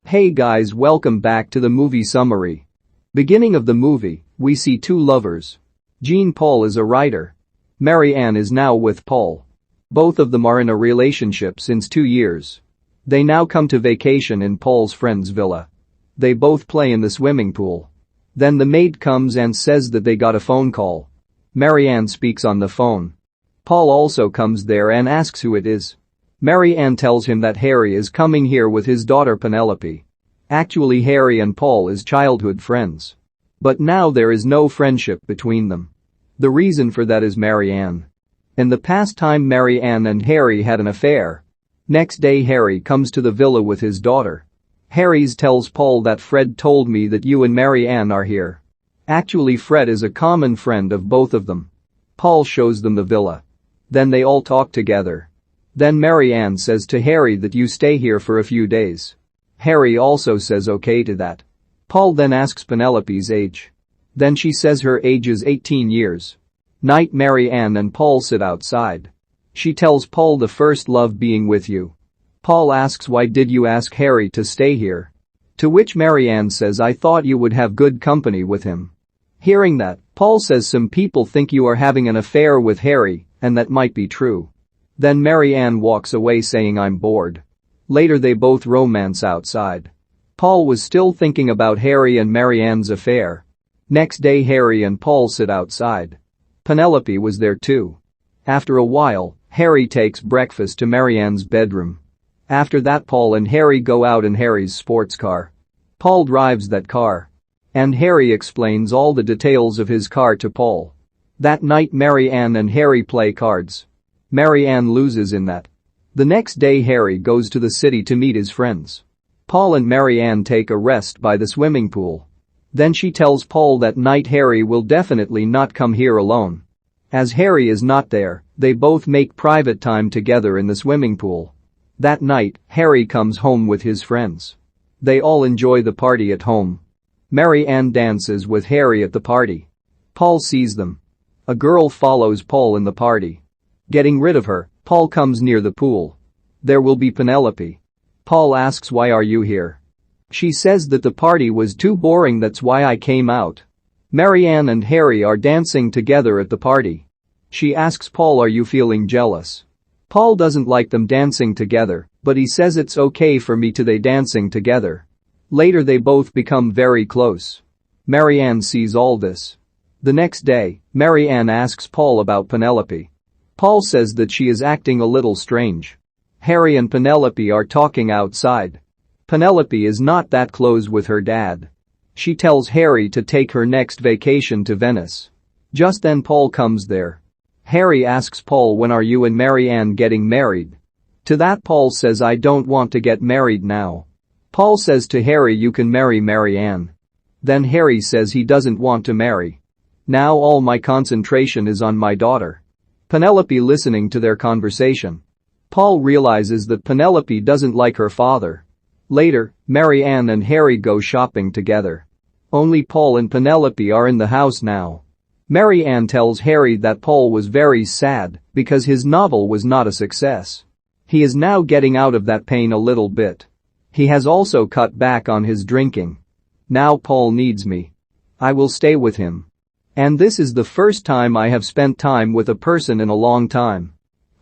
Hey guys, welcome back to the movie summary. Beginning of the movie, we see two lovers. Jean Paul is a writer. Mary Ann is now with Paul. Both of them are in a relationship since 2 years. They now come to vacation in Paul's friend's villa. They both play in the swimming pool. Then the maid comes and says that they got a phone call. Mary Ann speaks on the phone. Paul also comes there and asks who it is. Mary Ann tells him that Harry is coming here with his daughter Penelope. Actually, Harry and Paul is childhood friends. But now there is no friendship between them. The reason for that is Mary Ann. In the past time, Mary Ann and Harry had an affair. Next day, Harry comes to the villa with his daughter. Harry tells Paul that Fred told me that you and Mary Ann are here. Actually, Fred is a common friend of both of them. Paul shows them the villa. Then they all talk together. Then Mary Ann says to Harry that you stay here for a few days. Harry also says okay to that. Paul then asks Penelope's age. Then she says her age is 18 years. Night, Mary Ann and Paul sit outside. She tells Paul the first love being with you. Paul asks why did you ask Harry to stay here? To which Mary Ann says I thought you would have good company with him. Hearing that, Paul says some people think you are having an affair with Harry, and that might be true. Then Mary Ann walks away saying I'm bored. Later they both romance outside. Paul was still thinking about Harry and Mary Ann's affair. Next day Harry and Paul sit outside. Penelope was there too. After a while, Harry takes breakfast to Mary Ann's bedroom. After that Paul and Harry go out in Harry's sports car. Paul drives that car. And Harry explains all the details of his car to Paul. That night Mary Ann and Harry play cards. Mary Ann loses in that. The next day Harry goes to the city to meet his friends. Paul and Mary Ann take a rest by the swimming pool. Then she tells Paul that night Harry will definitely not come here alone. As Harry is not there, they both make private time together in the swimming pool. That night, Harry comes home with his friends. They all enjoy the party at home. Mary Ann dances with Harry at the party. Paul sees them. A girl follows Paul in the party. Getting rid of her, Paul comes near the pool. There will be Penelope. Paul asks why are you here? She says that the party was too boring, that's why I came out. Mary Ann and Harry are dancing together at the party. She asks Paul are you feeling jealous? Paul doesn't like them dancing together, but he says it's okay for me to they dancing together. Later they both become very close. Mary Ann sees all this. The next day, Mary Ann asks Paul about Penelope. Paul says that she is acting a little strange. Harry and Penelope are talking outside. Penelope is not that close with her dad. She tells Harry to take her next vacation to Venice. Just then Paul comes there. Harry asks Paul when are you and Mary Ann getting married? To that Paul says I don't want to get married now. Paul says to Harry you can marry Mary Ann. Then Harry says he doesn't want to marry. Now all my concentration is on my daughter. Penelope listening to their conversation. Paul realizes that Penelope doesn't like her father. Later, Mary Ann and Harry go shopping together. Only Paul and Penelope are in the house now. Mary Ann tells Harry that Paul was very sad because his novel was not a success. He is now getting out of that pain a little bit. He has also cut back on his drinking. Now Paul needs me. I will stay with him. And this is the first time I have spent time with a person in a long time.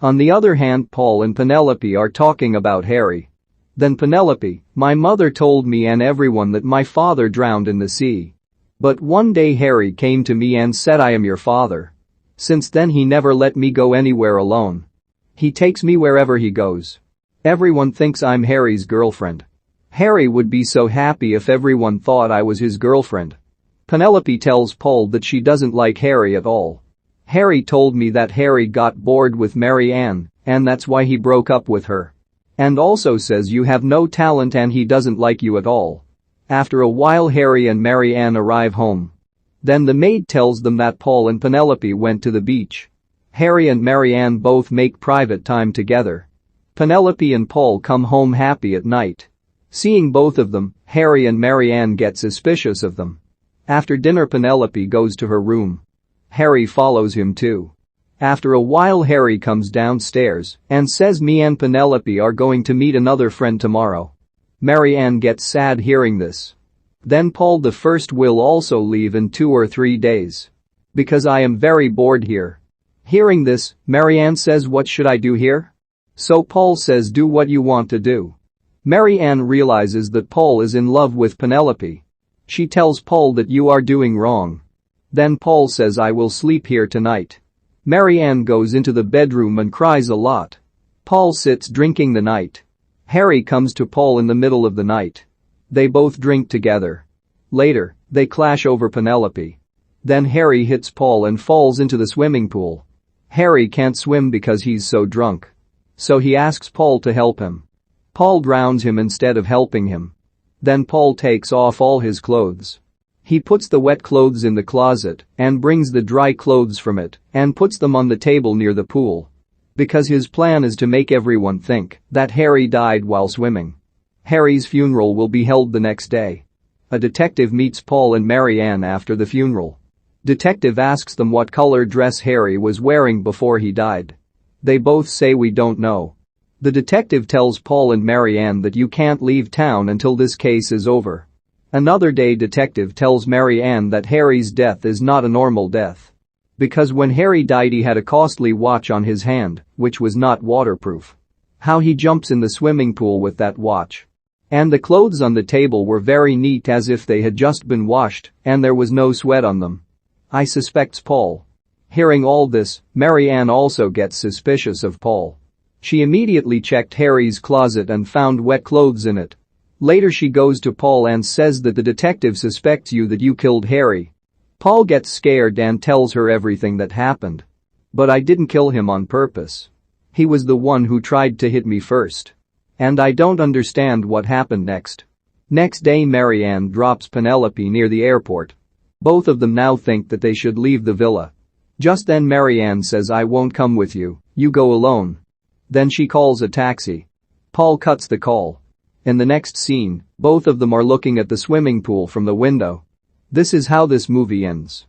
On the other hand, Paul and Penelope are talking about Harry. Then Penelope, my mother told me and everyone that my father drowned in the sea. But one day Harry came to me and said I am your father. Since then he never let me go anywhere alone. He takes me wherever he goes. Everyone thinks I'm Harry's girlfriend. Harry would be so happy if everyone thought I was his girlfriend. Penelope tells Paul that she doesn't like Harry at all. Harry told me that Harry got bored with Mary Ann, and that's why he broke up with her. And also says you have no talent and he doesn't like you at all. After a while Harry and Mary Ann arrive home. Then the maid tells them that Paul and Penelope went to the beach. Harry and Mary Ann both make private time together. Penelope and Paul come home happy at night. Seeing both of them, Harry and Mary Ann get suspicious of them. After dinner Penelope goes to her room. Harry follows him too. After a while Harry comes downstairs and says me and Penelope are going to meet another friend tomorrow. Mary Ann gets sad hearing this. Then Paul the first will also leave in 2 or 3 days. Because I am very bored here. Hearing this, Mary Ann says, what should I do here? So Paul says, do what you want to do. Mary Ann realizes that Paul is in love with Penelope. She tells Paul that you are doing wrong. Then Paul says, I will sleep here tonight. Mary Ann goes into the bedroom and cries a lot. Paul sits drinking the night. Harry comes to Paul in the middle of the night. They both drink together. Later, they clash over Penelope. Then Harry hits Paul and falls into the swimming pool. Harry can't swim because he's so drunk. So he asks Paul to help him. Paul drowns him instead of helping him. Then Paul takes off all his clothes. He puts the wet clothes in the closet and brings the dry clothes from it and puts them on the table near the pool. Because his plan is to make everyone think that Harry died while swimming. Harry's funeral will be held the next day. A detective meets Paul and Mary Ann after the funeral. Detective asks them what color dress Harry was wearing before he died. They both say we don't know. The detective tells Paul and Mary Ann that you can't leave town until this case is over. Another day detective tells Mary Ann that Harry's death is not a normal death. Because when Harry died he had a costly watch on his hand, which was not waterproof. How he jumps in the swimming pool with that watch. And the clothes on the table were very neat as if they had just been washed and there was no sweat on them. I suspects Paul. Hearing all this, Mary Ann also gets suspicious of Paul. She immediately checked Harry's closet and found wet clothes in it. Later she goes to Paul and says that the detective suspects you that you killed Harry. Paul gets scared and tells her everything that happened. But I didn't kill him on purpose. He was the one who tried to hit me first. And I don't understand what happened next. Next day Mary Ann drops Penelope near the airport. Both of them now think that they should leave the villa. Just then Mary Ann says I won't come with you, you go alone. Then she calls a taxi. Paul cuts the call. In the next scene, both of them are looking at the swimming pool from the window. This is how this movie ends.